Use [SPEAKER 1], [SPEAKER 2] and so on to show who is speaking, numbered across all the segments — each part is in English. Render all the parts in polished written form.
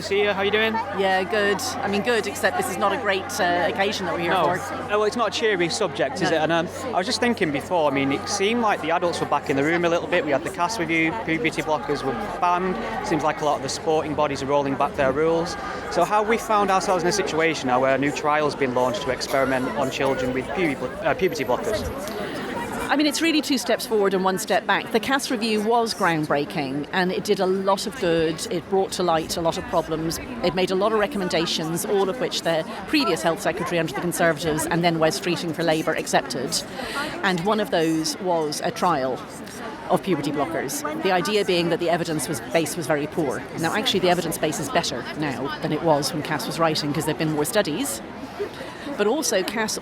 [SPEAKER 1] to see you. How are you doing?
[SPEAKER 2] Yeah, good. I mean, good, except this is not a great occasion that we're here for.
[SPEAKER 1] Well, it's not a cheery subject, is it? And I was just thinking before, I mean, it seemed like the adults were back in the room a little bit. We had the cast review, puberty blockers were banned. Seems like a lot of the sporting bodies are rolling back their rules. So how have we found ourselves in a situation now where a new trial's been launched to experiment on children with puberty blockers?
[SPEAKER 2] I mean, it's really 2 steps forward and 1 step back. The CAS review was groundbreaking and it did a lot of good. It brought to light a lot of problems. It made a lot of recommendations, all of which the previous Health Secretary under the Conservatives and then Wes Streeting for Labour accepted. And one of those was a trial of puberty blockers. The idea being that the evidence base was very poor. Now, actually, the evidence base is better now than it was when CAS was writing because there have been more studies. But also, CAS,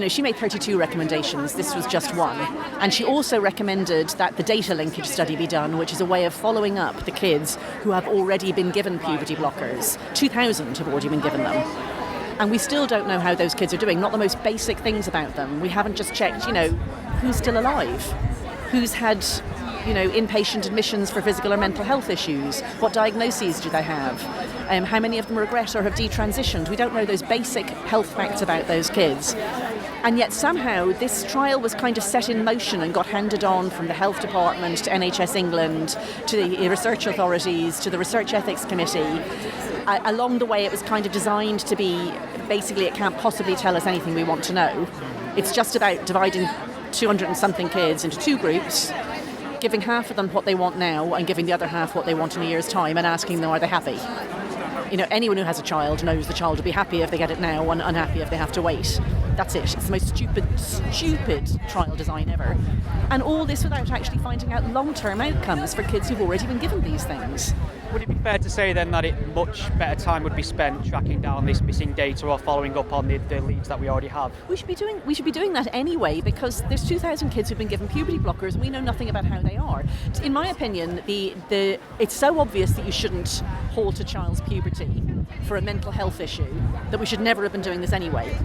[SPEAKER 2] she made 32 recommendations. This was just one. And she also recommended that the data linkage study be done, which is a way of following up the kids who have already been given puberty blockers. 2,000 have already been given them. And we still don't know how those kids are doing, not the most basic things about them. We haven't just checked, who's still alive, who's had, inpatient admissions for physical or mental health issues, what diagnoses do they have, how many of them regret or have detransitioned. We don't know those basic health facts about those kids. And yet somehow this trial was kind of set in motion and got handed on from the Health Department to NHS England, to the research authorities, to the Research Ethics Committee. Along the way it was kind of designed to be, basically it can't possibly tell us anything we want to know. It's just about dividing 200 and something kids into 2 groups, giving half of them what they want now and giving the other half what they want in a year's time and asking them, are they happy? Anyone who has a child knows the child will be happy if they get it now and unhappy if they have to wait. That's it. It's the most stupid trial design ever. And all this without actually finding out long-term outcomes for kids who've already been given these things.
[SPEAKER 1] Would it be fair to say then that much better time would be spent tracking down this missing data or following up on the leads that we already have?
[SPEAKER 2] We should be doing that anyway, because there's 2,000 kids who've been given puberty blockers and we know nothing about how they are. In my opinion, it's so obvious that you shouldn't halt a child's puberty for a mental health issue that we should never have been doing this anyway.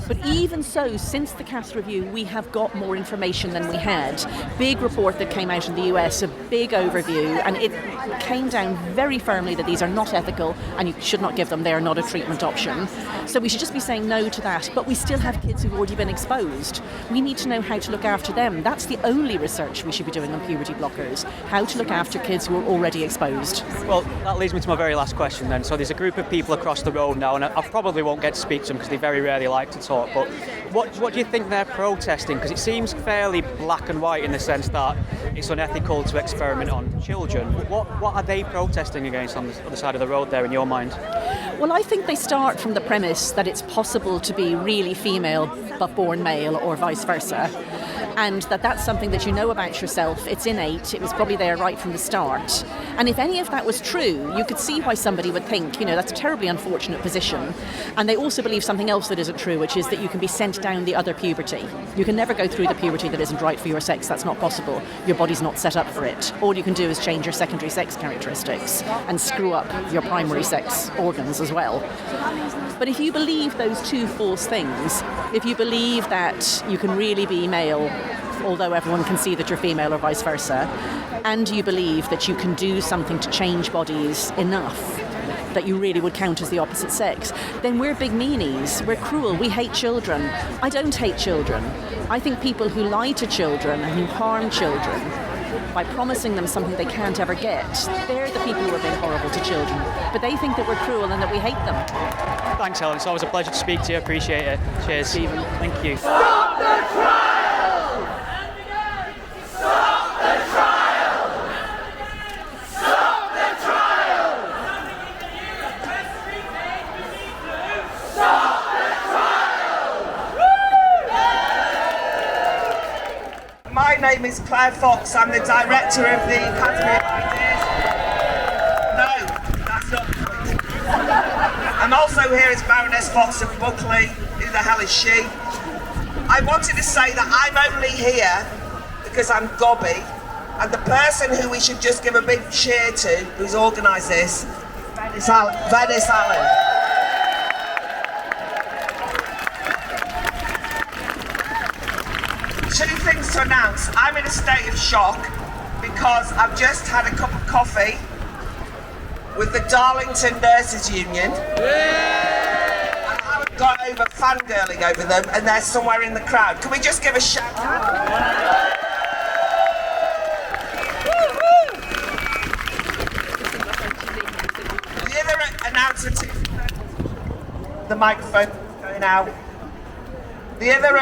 [SPEAKER 2] But even so, since the CAS review, we have got more information than we had. Big report that came out in the US, a big overview, and it came down very firmly that these are not ethical and you should not give them. They are not a treatment option. So we should just be saying no to that. But we still have kids who've already been exposed. We need to know how to look after them. That's the only research we should be doing on puberty blockers, how to look after kids who are already exposed.
[SPEAKER 1] Well, that leads me to my very last question then. So there's a group of people across the road now, and I probably won't get to speak to them because they very rarely like to talk, but what do you think they're protesting? Because it seems fairly black and white in the sense that it's unethical to experiment on children. What are they protesting against on the other side of the road there in your mind?
[SPEAKER 2] Well, I think they start from the premise that it's possible to be really female but born male or vice versa, and that's something that you know about yourself. It's innate. It was probably there right from the start. And if any of that was true, you could see why somebody would think, that's a terribly unfortunate position. And they also believe something else that isn't true, which is that you can be sent down the other puberty. You can never go through the puberty that isn't right for your sex. That's not possible. Your body's not set up for it. All you can do is change your secondary sex characteristics and screw up your primary sex organs as well. But if you believe those 2 false things, if you believe that you can really be male, although everyone can see that you're female or vice versa, and you believe that you can do something to change bodies enough that you really would count as the opposite sex, then we're big meanies, we're cruel, we hate children. I don't hate children. I think people who lie to children and who harm children by promising them something they can't ever get, they're the people who are being horrible to children. But they think that we're cruel and that we hate them.
[SPEAKER 1] Thanks, Helen. It's always a pleasure to speak to you. Appreciate it. Cheers.
[SPEAKER 2] Stephen.
[SPEAKER 1] Thank you.
[SPEAKER 3] Stop the trial! Stop the trial! Stop the trial! Stop the trial!
[SPEAKER 4] My name is Claire Fox. I'm the director of the Academy of Ideas. No, that's not the point. I'm also here as Baroness Fox of Buckley. Who the hell is she? I wanted to say that I'm only here because I'm gobby, and the person who we should just give a big cheer to, who's organised this, is Venice Allen. Two things to announce. I'm in a state of shock because I've just had a cup of coffee with the Darlington Nurses Union. I haven't got over fangirling over them, and they're somewhere in the crowd. Can we just give a shout out? The other announcement, the microphone going out. The other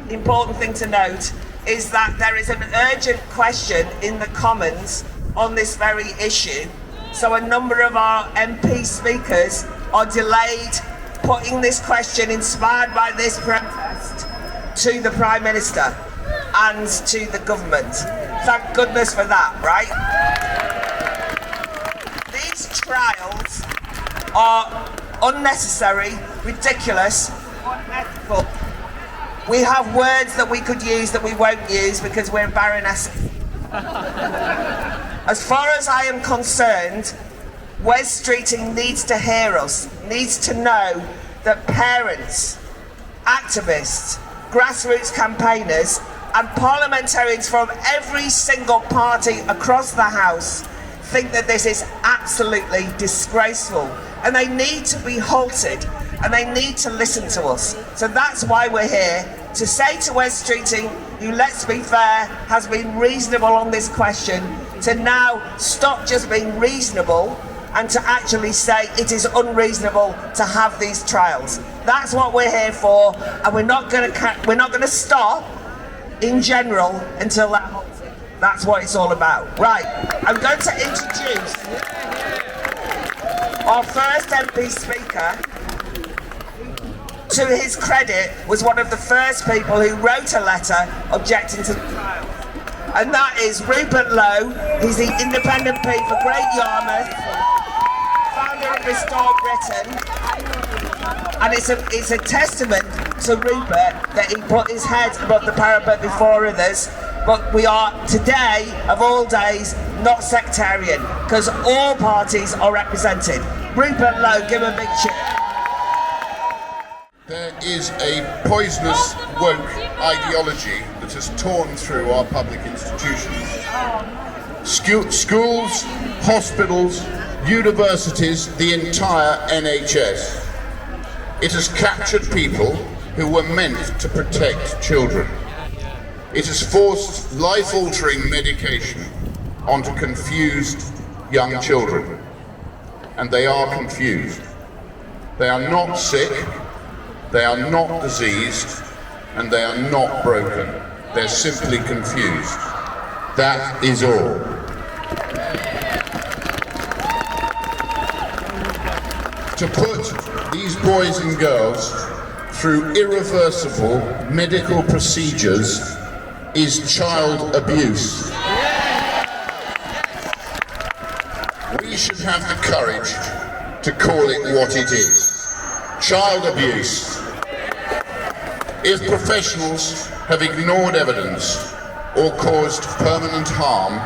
[SPEAKER 4] important thing to note is that there is an urgent question in the Commons on this very issue. So a number of our MP speakers are delayed putting this question, inspired by this protest, to the Prime Minister and to the government. Thank goodness for that, right? These trials are unnecessary, ridiculous, unethical. We have words that we could use that we won't use because we're baronesses. As far as I am concerned, Wes Streeting needs to hear us, needs to know that parents, activists, grassroots campaigners and parliamentarians from every single party across the House think that this is absolutely disgraceful, and they need to be halted and they need to listen to us. So that's why we're here, to say to Wes Streeting, who, let's be fair, has been reasonable on this question, to now stop just being reasonable and to actually say it is unreasonable to have these trials. That's what we're here for, and we're not going to stop in general until that halted. That's what it's all about. Right, I'm going to introduce our first MP speaker. To his credit, was one of the first people who wrote a letter objecting to the trial. And that is Rupert Lowe. He's the independent MP for Great Yarmouth, founder of Restore Britain. And it's a testament to Rupert that he put his head above the parapet before others. But we are today, of all days, not sectarian, because all parties are represented. Rupert Lowe, give him a big cheer.
[SPEAKER 5] There is a poisonous woke ideology that has torn through our public institutions. Schools, hospitals, universities, the entire NHS. It has captured people who were meant to protect children. It has forced life-altering medication onto confused young children. And they are confused. They are not sick. They are not diseased, and they are not broken. They're simply confused. That is all. To put these boys and girls through irreversible medical procedures is child abuse. We should have the courage to call it what it is. Child abuse. If professionals have ignored evidence or caused permanent harm,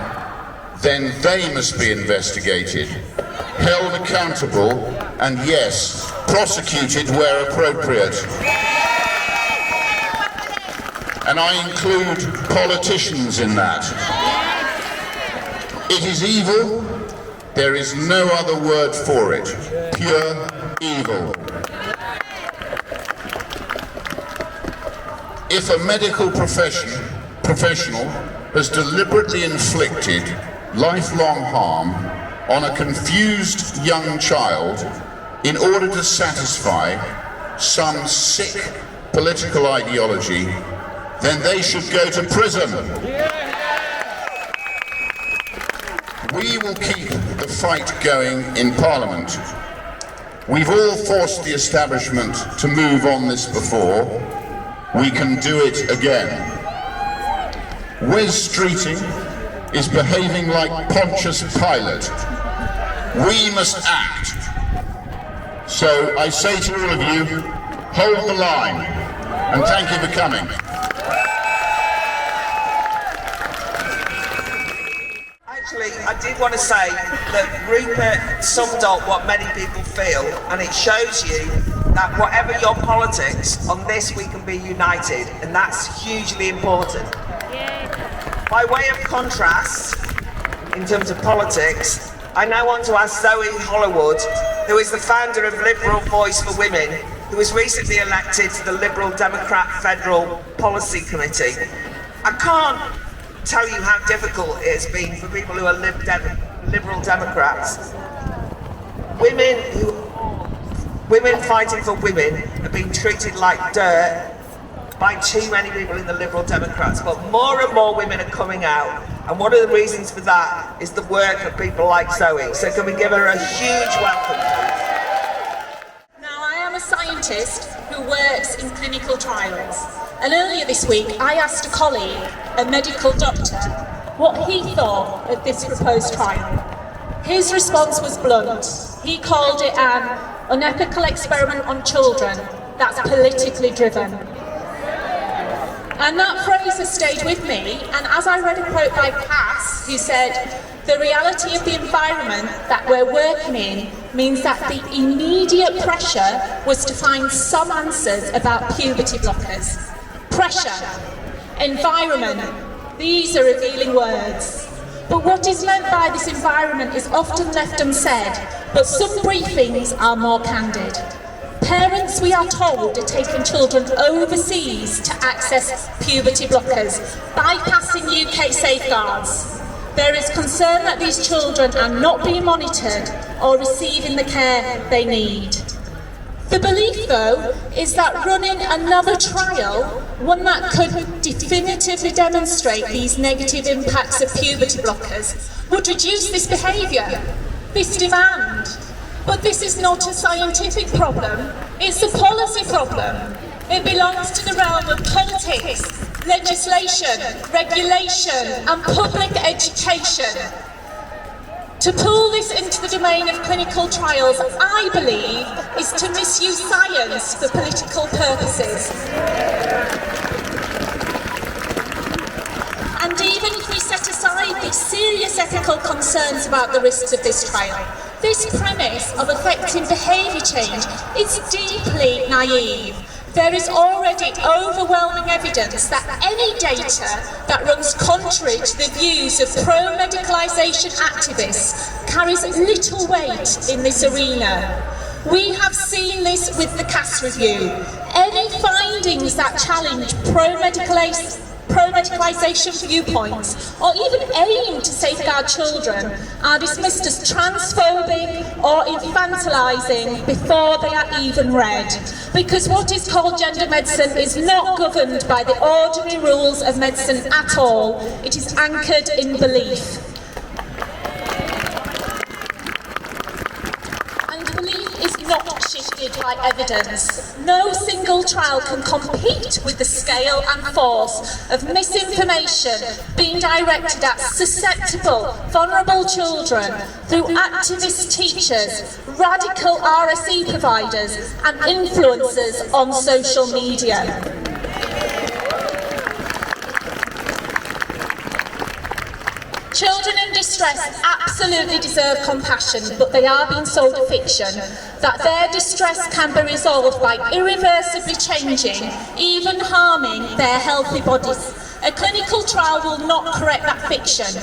[SPEAKER 5] then they must be investigated, held accountable, and yes, prosecuted where appropriate. And I include politicians in that. It is evil. There is no other word for it. Pure evil. If a medical professional has deliberately inflicted lifelong harm on a confused young child in order to satisfy some sick political ideology, then they should go to prison. We will keep the fight going in Parliament. We've all forced the establishment to move on this before. We can do it again. Wes Streeting is behaving like Pontius Pilate. We must act. So I say to all of you, hold the line, and thank you for coming.
[SPEAKER 4] Actually, I did want to say that Rupert summed up what many people feel, and it shows you that whatever your politics, on this we can be united, and that's hugely important. By way of contrast, in terms of politics, I now want to ask Zoe Hollywood, who is the founder of Liberal Voice for Women, who was recently elected to the Liberal Democrat Federal Policy Committee. I can't tell you how difficult it has been for people who are Liberal Democrats. Women fighting for women are being treated like dirt by too many people in the Liberal Democrats, but more and more women are coming out, and one of the reasons for that is the work of people like Zoe. So can we give her a huge welcome, please?
[SPEAKER 6] Now, I am a scientist who works in clinical trials, and earlier this week I asked a colleague, a medical doctor, what he thought of this proposed trial. His response was blunt. He called it an unethical experiment on children that's politically driven. And that phrase has stayed with me, and as I read a quote by Cass, who said, the reality of the environment that we're working in means that the immediate pressure was to find some answers about puberty blockers. Pressure, environment, these are revealing words. But what is meant by this environment is often left unsaid, but some briefings are more candid. Parents, we are told, are taking children overseas to access puberty blockers, bypassing UK safeguards. There is concern that these children are not being monitored or receiving the care they need. The belief, though, is that running another trial, one that could definitively demonstrate these negative impacts of puberty blockers, would reduce this behaviour, this demand. But this is not a scientific problem, it's a policy problem. It belongs to the realm of politics, legislation, regulation and public education. To pull this into the domain of clinical trials, I believe, is to misuse science for political purposes. And even if we set aside the serious ethical concerns about the risks of this trial, this premise of affecting behaviour change is deeply naive. There is already overwhelming evidence that any data that runs contrary to the views of pro-medicalization activists carries little weight in this arena. We have seen this with the Cass review. Any findings that challenge pro-medicalization viewpoints or even aim to safeguard children are dismissed as transphobic or infantilizing before they are even read. Because what is called gender medicine is not governed by the ordinary rules of medicine at all. It is anchored in belief. Not shifted by evidence. No single trial can compete with the scale and force of misinformation being directed at susceptible, vulnerable children through activist teachers, radical RSE providers and influencers on social media. Children in distress absolutely deserve compassion, but they are being sold a fiction that their distress can be resolved by irreversibly changing, even harming their healthy bodies. A clinical trial will not correct that fiction.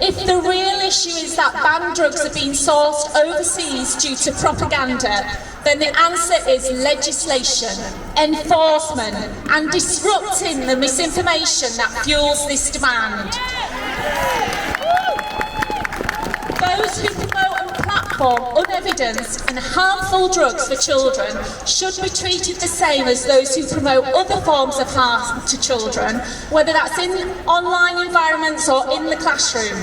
[SPEAKER 6] If the real issue is that banned drugs are being sourced overseas due to propaganda, then the answer is legislation, enforcement, and disrupting the misinformation that fuels this demand. Those who promote and platform unevidenced and harmful drugs for children should be treated the same as those who promote other forms of harm to children, whether that's in online environments or in the classroom.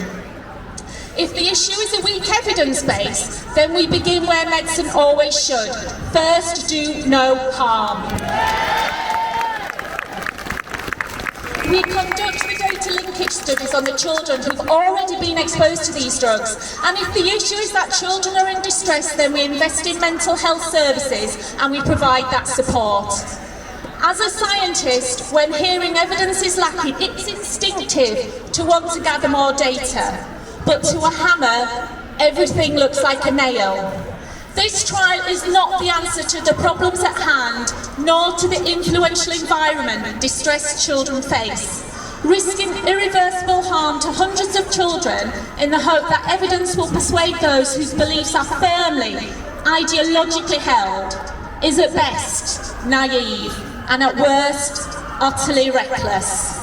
[SPEAKER 6] If the issue is a weak evidence base, then we begin where medicine always should. First, do no harm. We conduct the data linkage studies on the children who've already been exposed to these drugs. And if the issue is that children are in distress, then we invest in mental health services and we provide that support. As a scientist, when hearing evidence is lacking, it's instinctive to want to gather more data. But to a hammer, everything looks like a nail. This trial is not the answer to the problems at hand, nor to the influential environment distressed children face. risking irreversible harm to hundreds of children in the hope that evidence will persuade those whose beliefs are firmly ideologically held, is at best naive and at worst utterly reckless.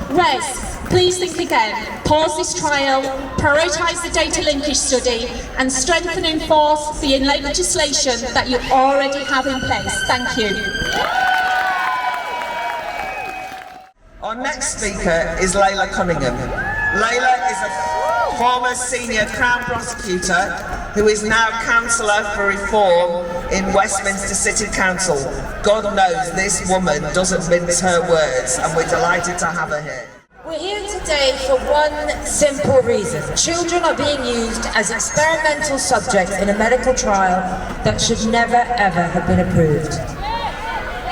[SPEAKER 6] Res, please think again, pause this trial, prioritise the data linkage study and strengthen and enforce the legislation that you already have in place. Thank you.
[SPEAKER 4] Our next speaker is Layla Cunningham. Layla is a former senior Crown prosecutor who is now Councillor for Reform in Westminster City Council. God knows this woman doesn't mince her words, and we're delighted to have her here.
[SPEAKER 7] We're here today for one simple reason. Children are being used as experimental subjects in a medical trial that should never ever have been approved.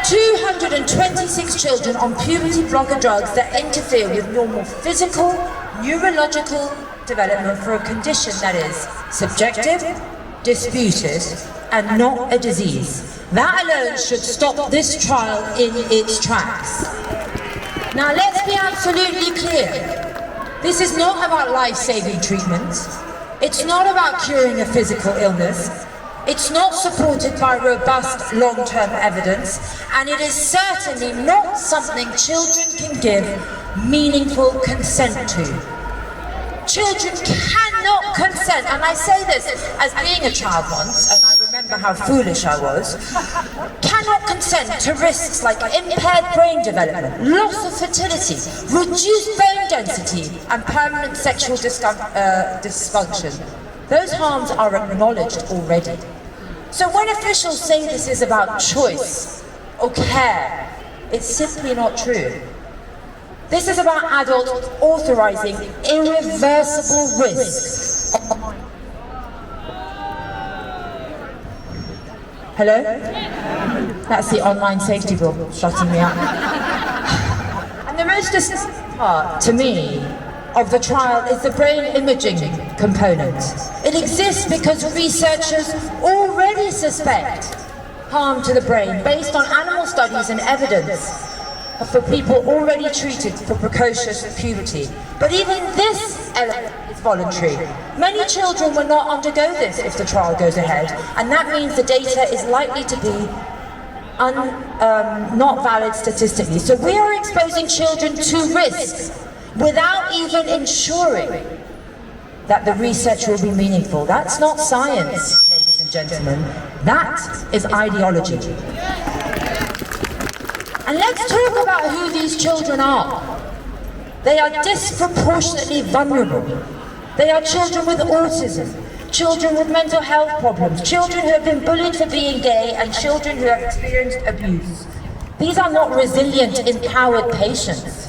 [SPEAKER 7] 226 children on puberty blocker drugs that interfere with normal physical, neurological development for a condition that is subjective, disputed, and not a disease. That alone should stop this trial in its tracks. Now let's be absolutely clear. This is not about life-saving treatments. It's not about curing a physical illness. It's not supported by robust long-term evidence, and it is certainly not something children can give meaningful consent to. Children cannot consent, and I say this as being a child once, and I remember how foolish I was, cannot consent to risks like impaired brain development, loss of fertility, reduced bone density, and permanent sexual dysfunction. Those harms are acknowledged already. So when officials say this is about choice or care, it's simply not true. This is about adults authorising irreversible risks. Hello? That's the online safety bill shutting me up. And the most disturbing part, to me, of the trial is the brain imaging component. It exists because researchers already suspect harm to the brain based on animal studies and evidence for people already treated for precocious puberty. But even this element is voluntary. Many children will not undergo this if the trial goes ahead, and that means the data is likely to be not valid statistically. So we are exposing children to risks without even ensuring that the research will be meaningful. That's not science, ladies and gentlemen. That is ideology. And let's talk about who these children are. They are disproportionately vulnerable. They are children with autism, children with mental health problems, children who have been bullied for being gay, and children who have experienced abuse. These are not resilient, empowered patients.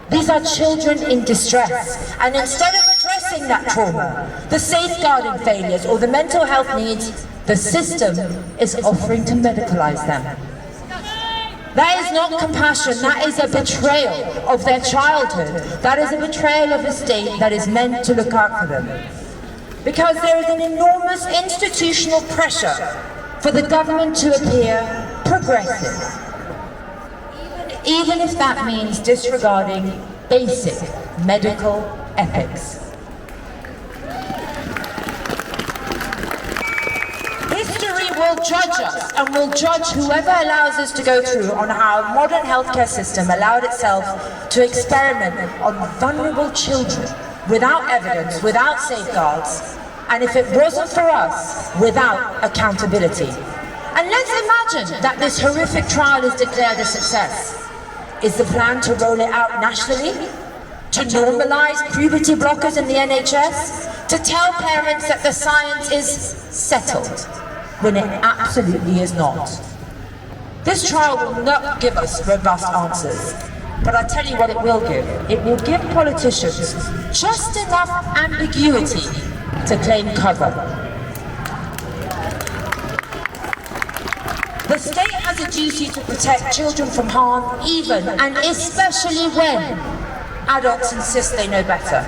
[SPEAKER 7] These are children in distress, and instead of addressing that trauma, the safeguarding failures or the mental health needs, the system is offering to medicalise them. That is not compassion, that is a betrayal of their childhood. That is a betrayal of a state that is meant to look out for them. Because there is an enormous institutional pressure for the government to appear progressive. Even if that means disregarding basic medical ethics. History will judge us, and will judge whoever allows us to go through on how a modern healthcare system allowed itself to experiment on vulnerable children without evidence, without safeguards, and if it wasn't for us, without accountability. And let's imagine that this horrific trial is declared a success. Is the plan to roll it out nationally? To normalise puberty blockers in the NHS? To tell parents that the science is settled, when it absolutely is not? This trial will not give us robust answers, but I tell you what it will give. It will give politicians just enough ambiguity to claim cover. The state has a duty to protect children from harm, even and especially when adults insist they know better.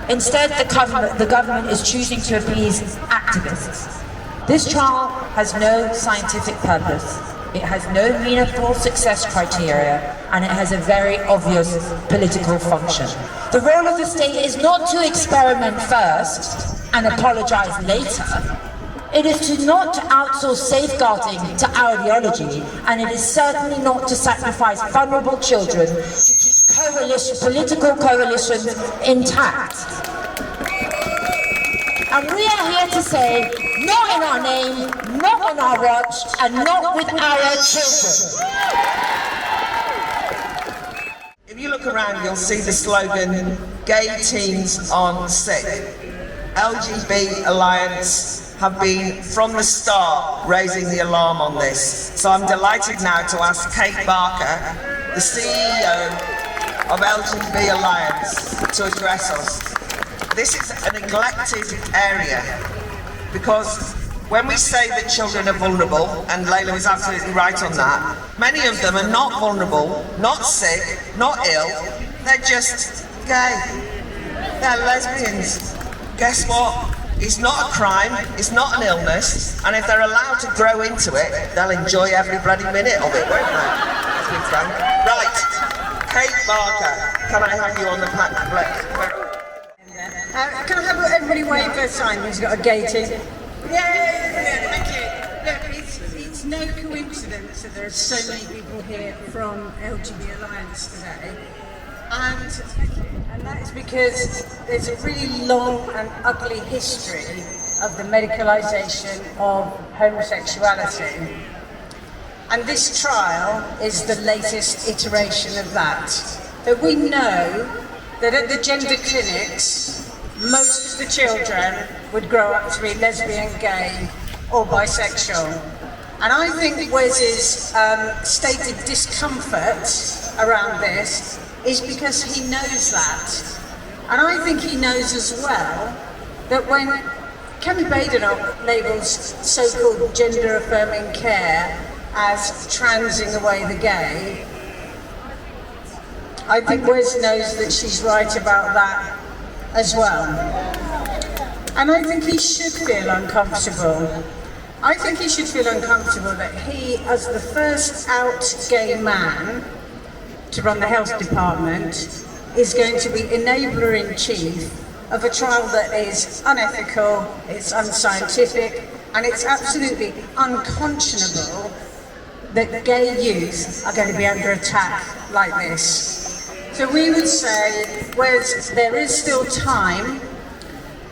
[SPEAKER 7] Instead, the government is choosing to appease activists. This trial has no scientific purpose. It has no meaningful success criteria, and it has a very obvious political function. The role of the state is not to experiment first and apologize later. It is to not to outsource safeguarding to our ideology, and it is certainly not to sacrifice vulnerable children to keep political coalitions intact. And we are here to say, not in our name, not on our watch, and not with our children.
[SPEAKER 4] If you look around, you'll see the slogan, "Gay teens aren't sick." LGBT Alliance have been, from the start, raising the alarm on this. So I'm delighted now to ask Kate Barker, the CEO of LGBT Alliance, to address us. This is a neglected area, because when we say that children are vulnerable, and Layla was absolutely right on that, many of them are not vulnerable, not sick, not ill, they're just gay. They're lesbians. Guess what? It's not a crime, it's not an illness, and if they're allowed to grow into it, they'll enjoy every bloody minute of it, won't they? Let's be frank. Right, Kate Barker, can I have you on the platform?
[SPEAKER 8] Can I have everybody wave their sign who's got a gay team? Yay! Thank you. Look, it's no coincidence that there are so many people here from LGBT Alliance today. And that is because there's a really long and ugly history of the medicalization of homosexuality. And this trial is the latest iteration of that. That we know that at the gender clinics, most of the children would grow up to be lesbian, gay, or bisexual. And I think Wes's stated discomfort around this is because he knows that. And I think he knows as well that when Kemi Badenoch labels so-called gender-affirming care as transing away the gay, I think Wes knows that she's right about that as well. And I think he should feel uncomfortable. I think he should feel uncomfortable that he, as the first out gay man to run the health department, is going to be enabler-in-chief of a trial that is unethical, it's unscientific, and it's absolutely unconscionable that gay youth are going to be under attack like this. So we would say, whereas there is still time,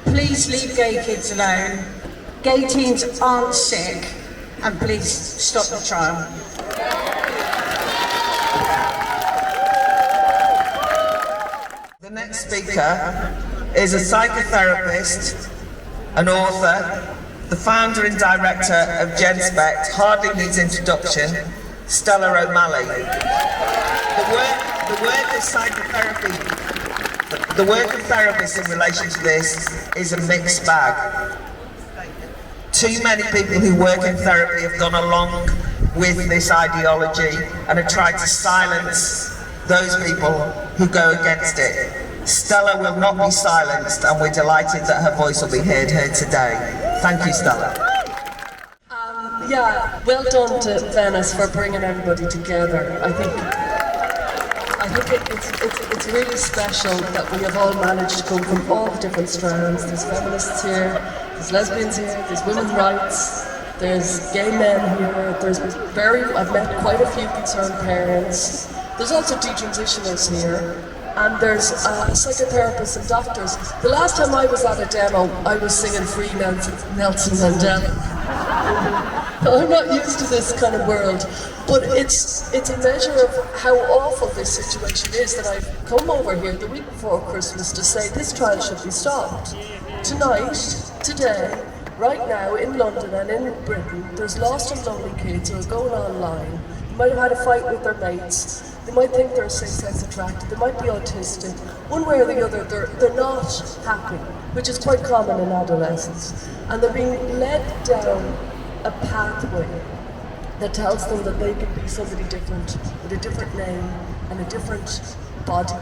[SPEAKER 8] please leave gay kids alone. Gay teens aren't sick, and please stop the trial.
[SPEAKER 4] The next speaker is a psychotherapist, an author, the founder and director of GenSpect, hardly needs introduction, Stella O'Malley. The work of psychotherapy, the work of therapists in relation to this is a mixed bag. Too many people who work in therapy have gone along with this ideology and have tried to silence those people who go against it. Stella will not be silenced, and we're delighted that her voice will be heard here today. Thank you, Stella.
[SPEAKER 9] Yeah, well done to Venice for bringing everybody together. I think it's really special that we have all managed to come from all the different strands. There's feminists here, there's lesbians here, there's women's rights, there's gay men here, I've met quite a few concerned parents. There's also detransitioners here, and there's psychotherapists and doctors. The last time I was at a demo, I was singing Free Nelson Mandela. I'm not used to this kind of world, but it's a measure of how awful this situation is that I've come over here the week before Christmas to say this trial should be stopped. Tonight, today, right now in London and in Britain, there's lost and lonely kids who are going online. They might have had a fight with their mates. They might think they're same-sex attracted. They might be autistic. One way or the other, they're not happy, which is quite common in adolescence. And they're being led down a pathway that tells them that they can be somebody different, with a different name and a different body.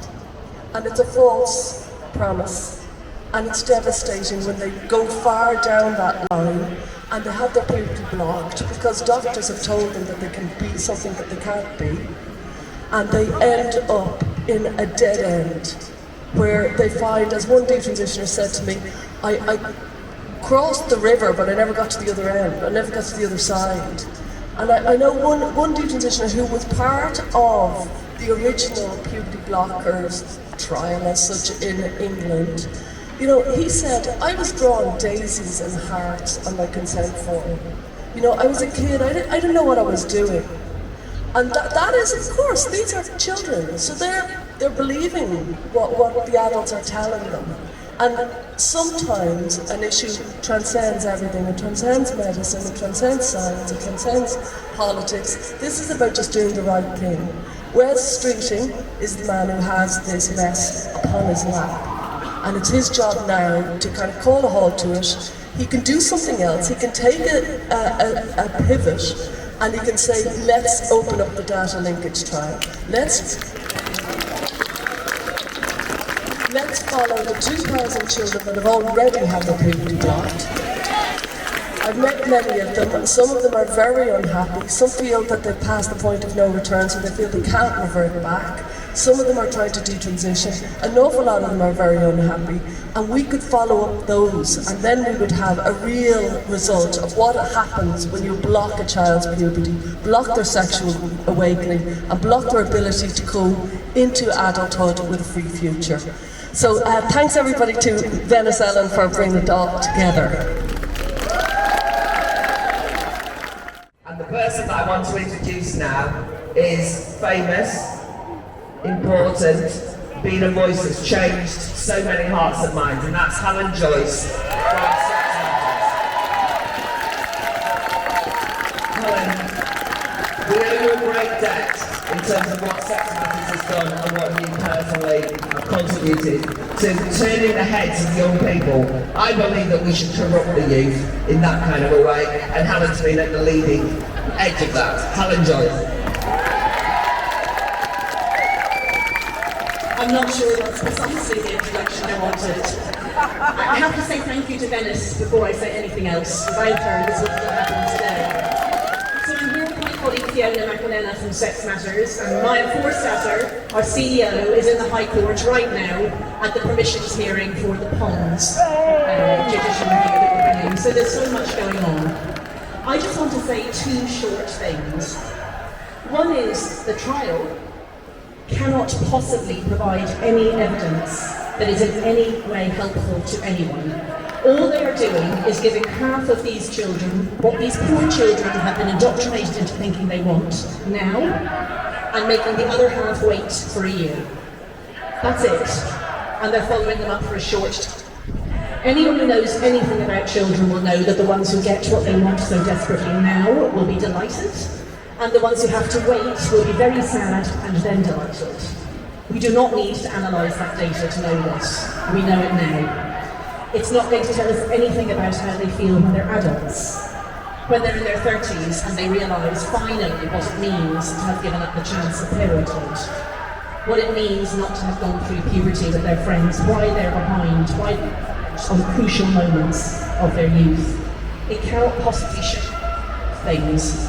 [SPEAKER 9] And it's a false promise. And it's devastating when they go far down that line and they have their puberty blocked because doctors have told them that they can be something that they can't be. and they end up in a dead end, where they find, as one detransitioner said to me, I crossed the river, but I never got to the other end. I never got to the other side. And I know one detransitioner who was part of the original puberty blockers trial as such in England. You know, he said, I was drawing daisies and hearts on my consent form. You know, I was a kid, I didn't know what I was doing. And that is, of course, these are children, so they're believing what the adults are telling them. And sometimes an issue transcends everything. It transcends medicine, it transcends science, it transcends politics. This is about just doing the right thing. Wes Streeting is the man who has this mess upon his lap. And it's his job now to kind of call a halt to it. He can do something else. He can take a pivot and he can say, let's open up the data linkage trial. Let's follow the 2,000 children that have already had their puberty blocked. I've met many of them, and some of them are very unhappy. Some feel that they've passed the point of no return, so they feel they can't revert back. Some of them are trying to detransition. An awful lot of them are very unhappy. And we could follow up those, and then we would have a real result of what happens when you block a child's puberty, block their sexual awakening, and block their ability to go into adulthood with a free future. So thanks everybody to Venice Ellen for bringing it all together.
[SPEAKER 4] And the person that I want to introduce now is famous, important, being a voice that's changed so many hearts and minds, and that's Helen Joyce from Sex Matters. Helen, we owe you a great debt in terms of what Sex Matters has done and what you personally have contributed to turning the heads of young people. I believe that we should corrupt the youth in that kind of a way, and Helen's been at the leading edge of that. Helen Joyce.
[SPEAKER 10] I'm not sure that's precisely the introduction I wanted. I have to say thank you to Venice before I say anything else. Without her, this wouldn't have happened today. So I'm here with my colleague Fiona McElhenney from Sex Matters, and Maya Forstater, our CEO, is in the High Court right now at the permissions hearing for the Ponds judicial review that we're bringing. So there's so much going on. I just want to say two short things. One is the trial cannot possibly provide any evidence that is in any way helpful to anyone. All they are doing is giving half of these children what these poor children have been indoctrinated into thinking they want now, and making the other half wait for a year. That's it. And they're following them up for a short time. Anyone who knows anything about children will know that the ones who get what they want so desperately now will be delighted, and the ones who have to wait will be very sad and then delighted. We do not need to analyse that data to know this. We know it now. It's not going to tell us anything about how they feel when they're adults. When they're in their 30s and they realise finally what it means to have given up the chance of parenthood. What it means not to have gone through puberty with their friends, why they're behind, why on crucial moments of their youth. It cannot possibly show things.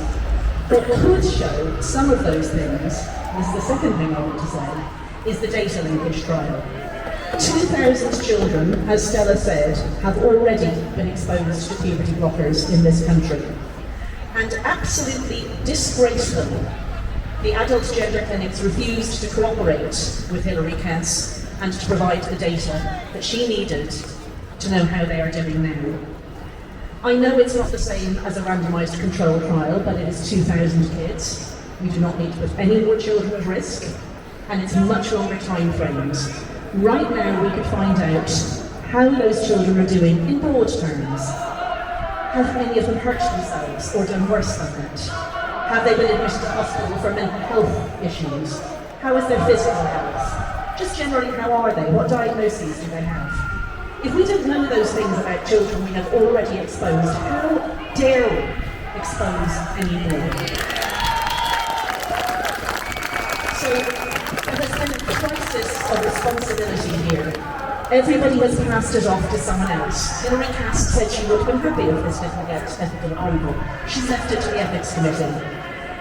[SPEAKER 10] What could show some of those things, this is the second thing I want to say, is the data linkage trial. 2,000 children, as Stella said, have already been exposed to puberty blockers in this country. And absolutely disgracefully, the adult gender clinics refused to cooperate with Hilary Cass and to provide the data that she needed to know how they are doing now. I know it's not the same as a randomised control trial, but it is 2,000 kids. We do not need to put any more children at risk, and it's much longer time frames. Right now we could find out how those children are doing in broad terms. Have many of them hurt themselves or done worse than that? Have they been admitted to hospital for mental health issues? How is their physical health? Just generally, how are they? What diagnoses do they have? If we don't know those things about children we have already exposed, how dare we expose any more? So, there's been a crisis of responsibility here. Everybody has passed it off to someone else. Hilary Cass said she would have been happy if this didn't get ethical approval. She's left it to the ethics committee.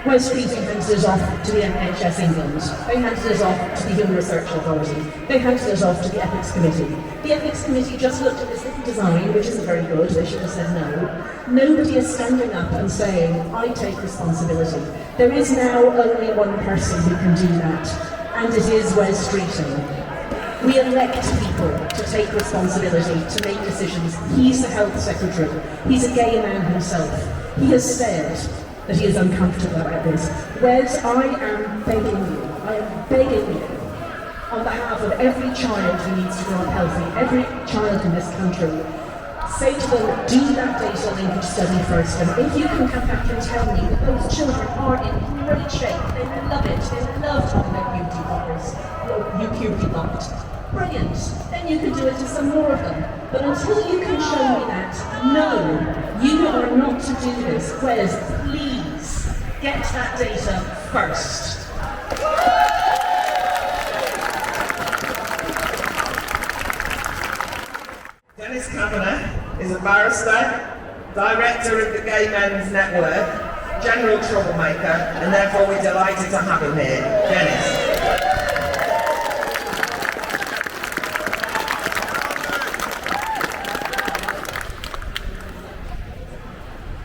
[SPEAKER 10] Wes Streeting handed us off to the NHS England. They handed us off to the Human Research Authority. They handed us off to the Ethics Committee. The Ethics Committee just looked at this little design, which isn't very good, they should have said no. Nobody is standing up and saying, I take responsibility. There is now only one person who can do that, and it is Wes Streeting. We elect people to take responsibility, to make decisions. He's the Health Secretary. He's a gay man himself. He has said that he is uncomfortable about this. Wes, I am begging you, on behalf of every child who needs to grow up healthy, every child in this country, say to them, do that data linkage study first, and if you can come back and tell me that those children are in great shape, they love it, they love having their beauty blockers, you puberty blocked. Brilliant, then you can do it to some more of them. But until you can show me that, no, you are not to do this. Wes, please, get that data first.
[SPEAKER 4] Dennis Kavanagh is a barrister, director of the Gay Men's Network, general troublemaker, and therefore we're delighted to have him here. Dennis.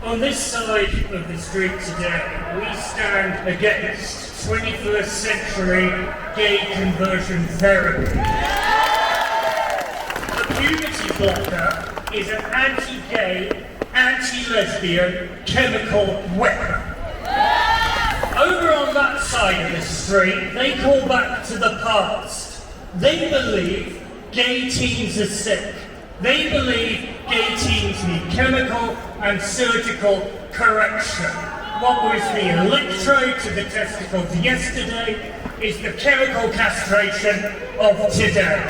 [SPEAKER 11] On this side of the street today, we stand against 21st century gay conversion therapy. The puberty blocker is an anti-gay, anti-lesbian chemical weapon. Over on that side of the street, they call back to the past. They believe gay teens are sick. They believe gay teens need chemical and surgical correction. What was the electrode to the testicles yesterday is the chemical castration of today.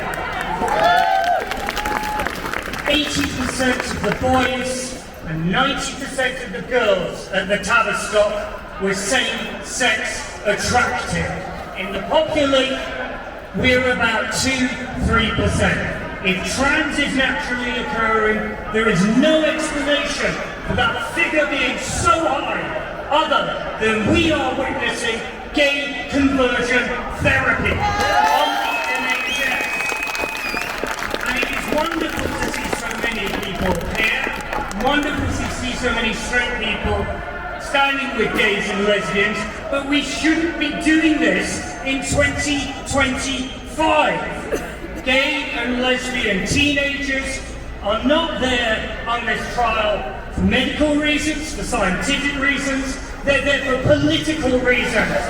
[SPEAKER 11] 80% of the boys and 90% of the girls at the Tavistock were same-sex attracted. In the population, we're about 2-3%. If trans is naturally occurring, there is no explanation for that figure being so high, other than we are witnessing gay conversion therapy on the NHS. And it is wonderful to see so many people here, wonderful to see so many straight people standing with gays and lesbians, but we shouldn't be doing this in 2025. Gay and lesbian teenagers are not there on this trial for medical reasons, for scientific reasons, they're there for political reasons.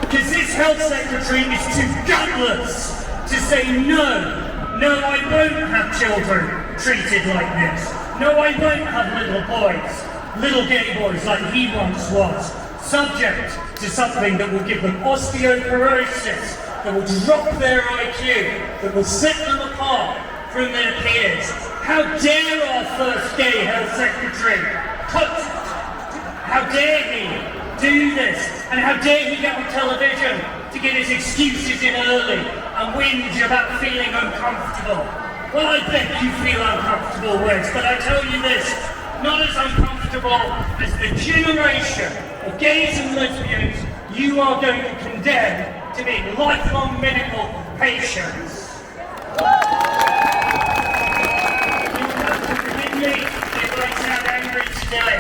[SPEAKER 11] Because this health secretary is too gutless to say no, I won't have children treated like this. No, I won't have little boys, little gay boys like he once was, subject to something that will give them osteoporosis, that will drop their IQ, that will set them apart from their peers. How dare our first gay health secretary cut? How dare he do this? And how dare he get on television to get his excuses in early and whinge about feeling uncomfortable? Well, I bet you feel uncomfortable, Wes, but I tell you this, not as uncomfortable as the generation of gays and lesbians you are going to condemn to be lifelong medical patients. You have to forgive me if I sound angry today.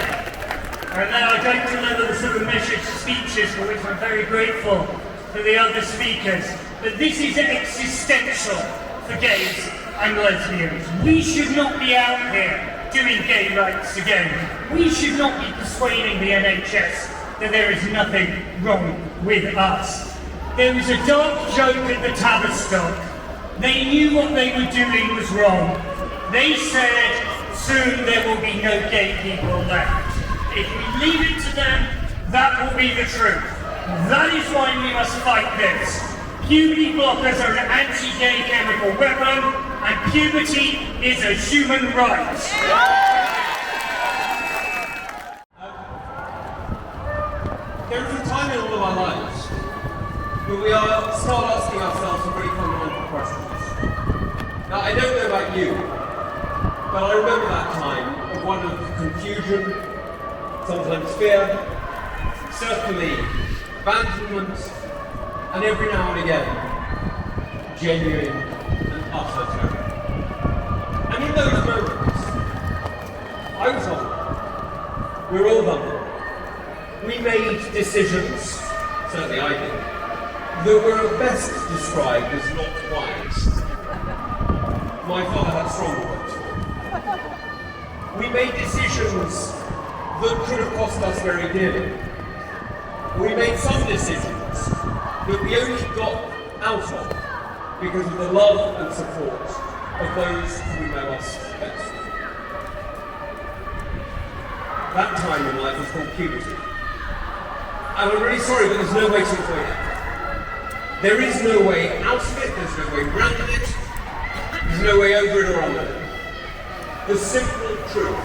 [SPEAKER 11] And then I don't deliver the sort of measured speeches for which I'm very grateful to the other speakers. But this is existential for gays and lesbians. We should not be out here doing gay rights again. We should not be persuading the NHS that there is nothing wrong with us. There was a dark joke at the Tavistock. They knew what they were doing was wrong. They said, soon there will be no gay people left. If we leave it to them, that will be the truth. That is why we must fight this. Puberty blockers are an anti-gay chemical weapon, and puberty is a human right.
[SPEAKER 12] There is a time in all of our lives where we start asking ourselves some very fundamental questions. Now, I don't know about you, but I remember that time of one of confusion, sometimes fear, certainly abandonment, and every now and again, genuine and utter terror. And in those moments, I was vulnerable. We're all vulnerable. We made decisions, certainly I did, that were best described as not wise. My father had stronger words for it. We made decisions that could have cost us very dearly. We made some decisions that we only got out of because of the love and support of those who know us best. That time in life was called puberty. And I'm really sorry, but there's no way to avoid it. There is no way out of it, there's no way around it, there's no way over it or under it. The simple truth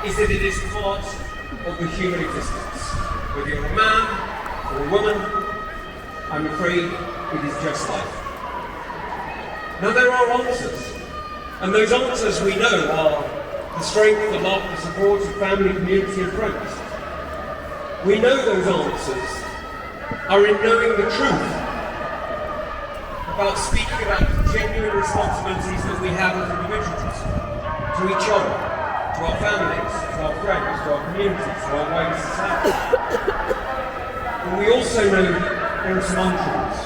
[SPEAKER 12] is that it is part of the human existence. Whether you're a man or a woman, I'm afraid it is just life. Now there are answers, and those answers we know are the strength, the love, the support of family, community and friends. We know those answers are in knowing the truth about speaking about the genuine responsibilities that we have as individuals, to each other, to our families, to our friends, to our communities, to our wider society. But we also know there are some untruths.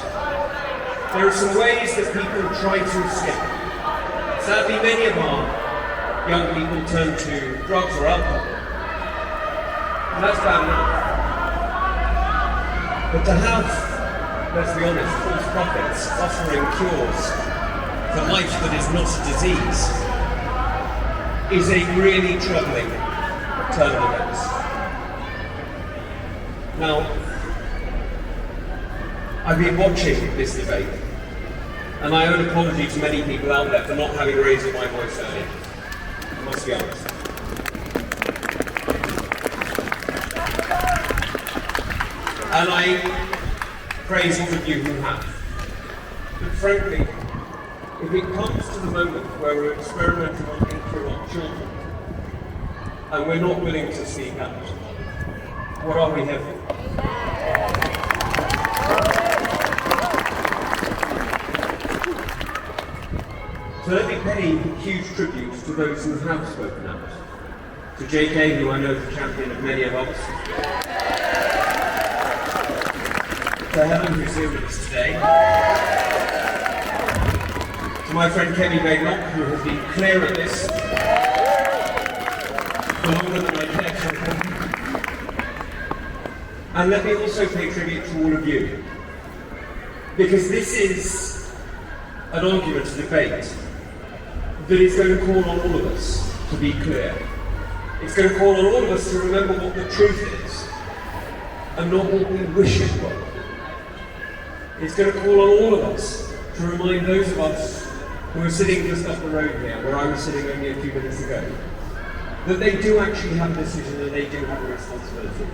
[SPEAKER 12] There are some ways that people try to escape. Sadly, many of our young people turn to drugs or alcohol. And that's bad enough. But to have, let's be honest, false prophets offering cures for life that is not a disease is a really troubling turn of events. Now, I've been watching this debate, and I owe an apology to many people out there for not having raised my voice earlier. I must be honest. And I praise all of you who have. But frankly, if it comes to the moment where we're experimenting on 8-year-old children, and we're not willing to speak out, what are we here for? So let me pay huge tribute to those who have spoken out. To JK, who I know is a champion of many of us. To Helen, who's here with us today. To my friend Kemi Baglock, who has been clear at this for longer than I care to. And let me also pay tribute to all of you. Because this is an argument, a debate, that is going to call on all of us to be clear. It's going to call on all of us to remember what the truth is, and not what we wish it were. It's going to call on all of us to remind those of us who are sitting just up the road here, where I was sitting only a few minutes ago, that they do actually have a decision and they do have a responsibility.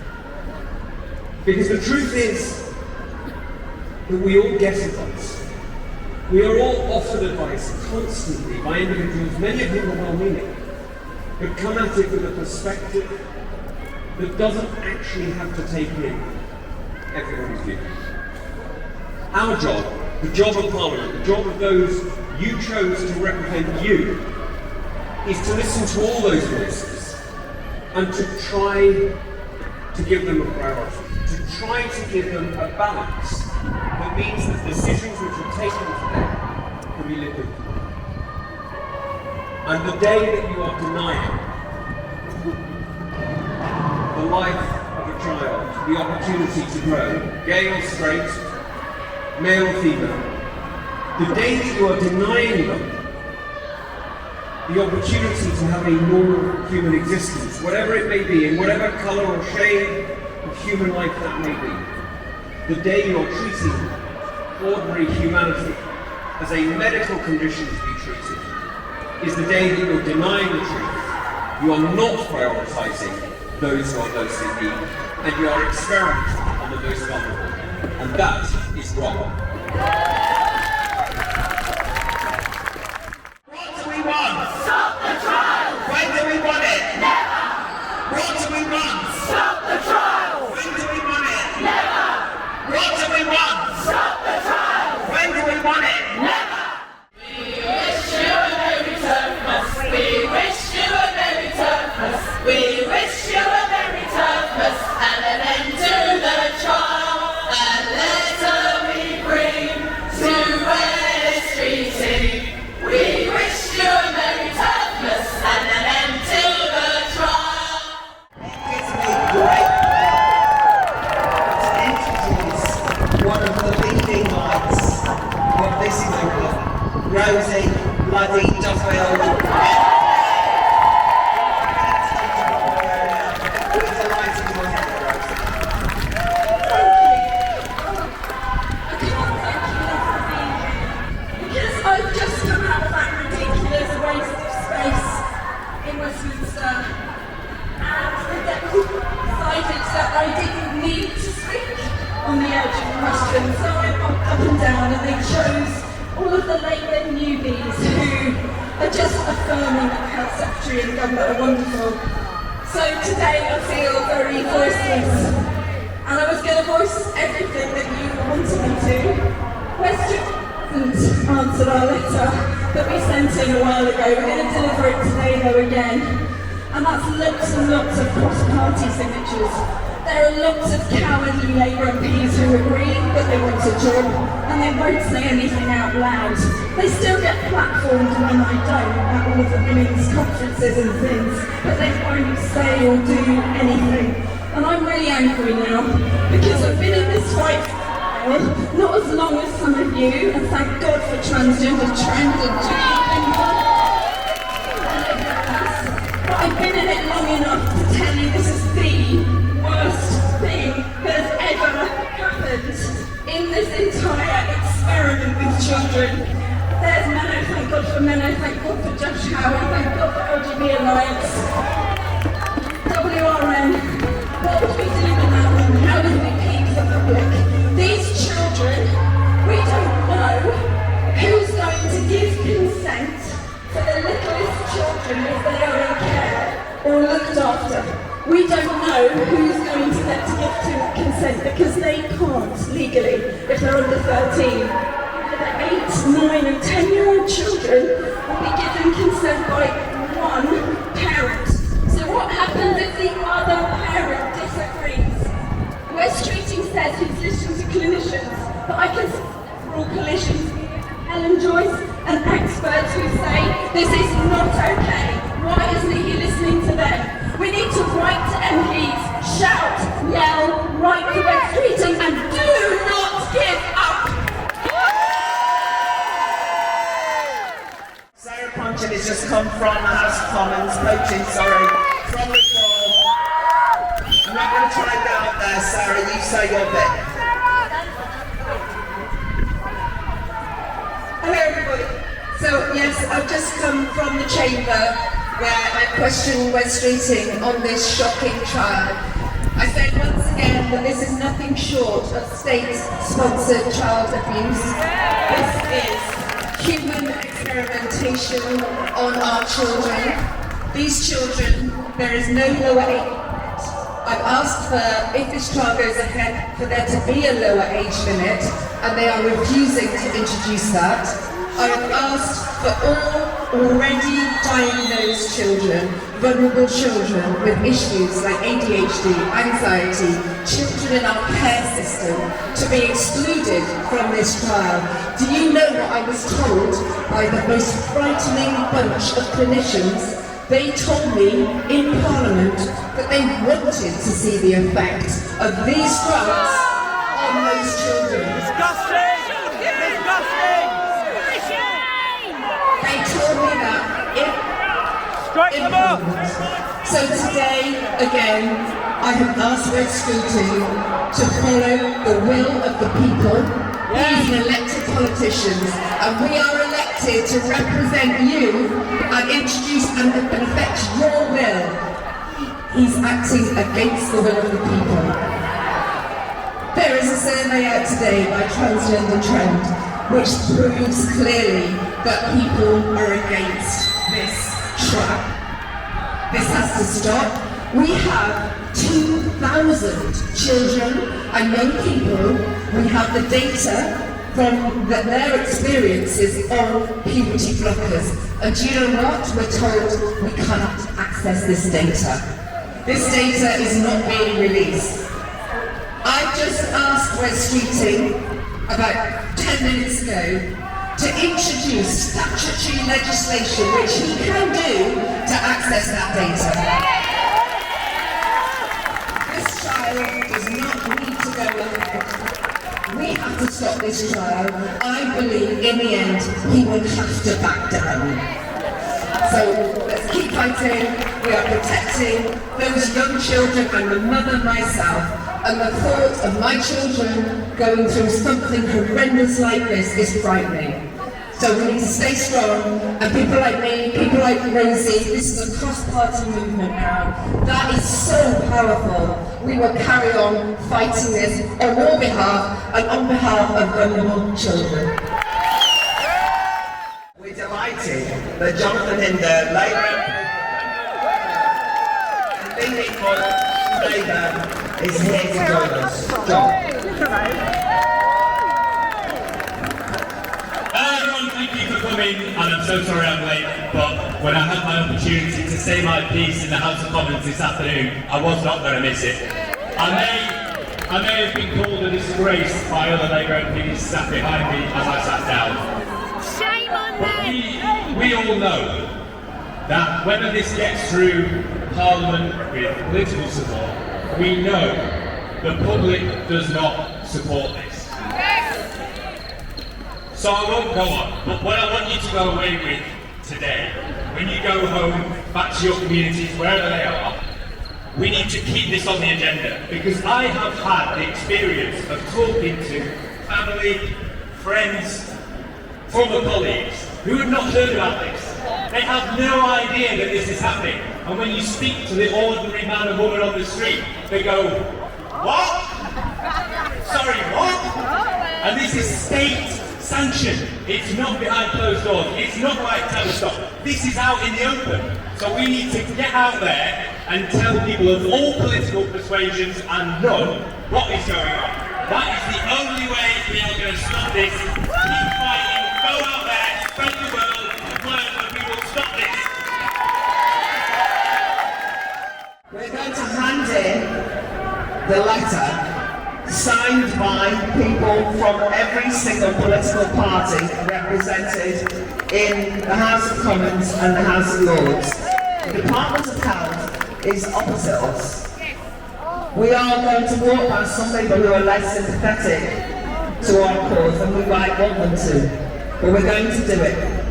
[SPEAKER 12] Because the truth is that we all get advice. We are all offered advice constantly by individuals, many of whom are well-meaning, but come at it with a perspective that doesn't actually have to take in everyone's view. Our job, the job of Parliament, the job of those you chose to represent you, is to listen to all those voices and to try to give them a priority, to try to give them a balance that means that decisions which are taken today can be lived with. And the day that you are denying the life of a child, the opportunity to grow, gay or straight, male or female, the day that you are denying them the opportunity to have a normal human existence, whatever it may be, in whatever colour or shade of human life that may be, the day you are treating ordinary humanity as a medical condition to be treated, is the day that you're denying the truth. You are not prioritising those who are most in need, and you are experimenting on the most vulnerable. And that is wrong.
[SPEAKER 4] What do we want? Stop the trial! When do we want it? Never! What do we want? Stop the trial! When do we Rosie, bloody Duffield.
[SPEAKER 10] I've just come out of that ridiculous waste of space in Westminster, and the deputy decided that I didn't need to speak on the urgent question, so I popped up and down, and they chose all of the late newbies who are just affirming that the Health Secretary and the Government are wonderful. So today I feel very voiceless, and I was going to voice everything that you wanted me to. Answered our letter that we sent in a while ago. We're going to deliver it today though again, and that's lots and lots of cross-party signatures. There are lots of cowardly Labour MPs who agree that they want a job and they won't say anything out loud. They still get platformed when I don't at all of the women's conferences and things, but they won't say or do anything. And I'm really angry now because I've been in this fight not as long as some of you, and thank God for transgender trans and people. But I've been in it long enough to tell you this is the worst thing that has ever happened in this entire experiment with children. There's Menno, thank God for Menno, thank God for Josh Howard, thank God for LGB Alliance. WRN, what would we do without them? How would we keep the public? These children, we don't know who's going to give consent for the littlest children if they are in care or looked after. We don't know who's going to get to give consent because they can't legally if they're under 13. The 8, 9 and 10-year-old children will be given consent by one parent. So what happens if the other parent disagrees? West Streeting says he's listened to clinicians, but I can see several coalitions, Ellen Joyce and experts who say this is not okay. Why isn't he listening to them? We need to write to MPs, shout, yell, write to West Streeting, and do not give up.
[SPEAKER 4] Sarah Ponchett has just come from the House of Commons, from Reform. I'm not going to try and get up there, Sarah, you say your bit.
[SPEAKER 13] Hello everybody. So yes, I've just come from the chamber where I questioned West Streeting on this shocking trial. I said once again that this is nothing short of state-sponsored child abuse. This is human experimentation on our children. These children, there is no lower age. I've asked for, if this trial goes ahead, for there to be a lower age limit, and they are refusing to introduce that. I have asked for all already diagnosed children, vulnerable children with issues like ADHD, anxiety, children in our care system, to be excluded from this trial. Do you know what I was told by the most frightening bunch of clinicians? They told me in Parliament that they wanted to see the effect of these drugs on those children.
[SPEAKER 3] Disgusting! Disgusting!
[SPEAKER 13] They told me that in Parliament. So today, again, I have asked West Streeting to follow the will of the people. These are elected politicians, and we are elected to represent you and introduce and affect your will. He's acting against the will of the people. There is a survey out today by Transgender Trend which proves clearly that people are against this trap. This has to stop. We have 2,000 children and young people. We have the data from their experiences on puberty blockers. And do you know what? We're told we cannot access this data. This data is not being released. I just asked West Streeting about 10 minutes ago to introduce statutory legislation which he can do to access that data. This trial does not need to go ahead. We have to to stop this trial. I believe in the end he will have to back down. So let's keep fighting. We are protecting those young children. I'm a mother myself, and the thought of my children going through something horrendous like this is frightening. So we need to stay strong, and people like me, people like Rosie, this is a cross-party movement now. That is so powerful. We will carry on fighting this on your behalf and on behalf of vulnerable children.
[SPEAKER 4] We're delighted that Jonathan Hinder, Labour and leading for Labour, is here to join us. John.
[SPEAKER 14] Thank you for coming, and I'm so sorry I'm late, but when I had my opportunity to say my piece in the House of Commons this afternoon, I was not going to miss it. I may have been called a disgrace by other Labour MPs sat behind me as I sat down.
[SPEAKER 15] Shame on them!
[SPEAKER 14] We all know that whether this gets through Parliament with political support, we know the public does not support this. So I won't go on, but what I want you to go away with today, when you go home, back to your communities, wherever they are, we need to keep this on the agenda, because I have had the experience of talking to family, friends, former colleagues, who have not heard about this. They have no idea that this is happening, and when you speak to the ordinary man and woman on the street, they go, what? Sorry, what? And this is state sanctioned. It's not behind closed doors. It's not like Telestop. This is out in the open. So we need to get out there and tell people of all political persuasions and none what is going on. That is the only way we are going to stop this. Keep fighting, go out there, spread the word, and we will stop this.
[SPEAKER 13] We're going to hand in the letter signed by people from every single political party represented in the House of Commons and the House of Lords. The Department of Health is opposite us. We are going to walk past some people who are less sympathetic to our cause than we might want them to, but we're going to do it.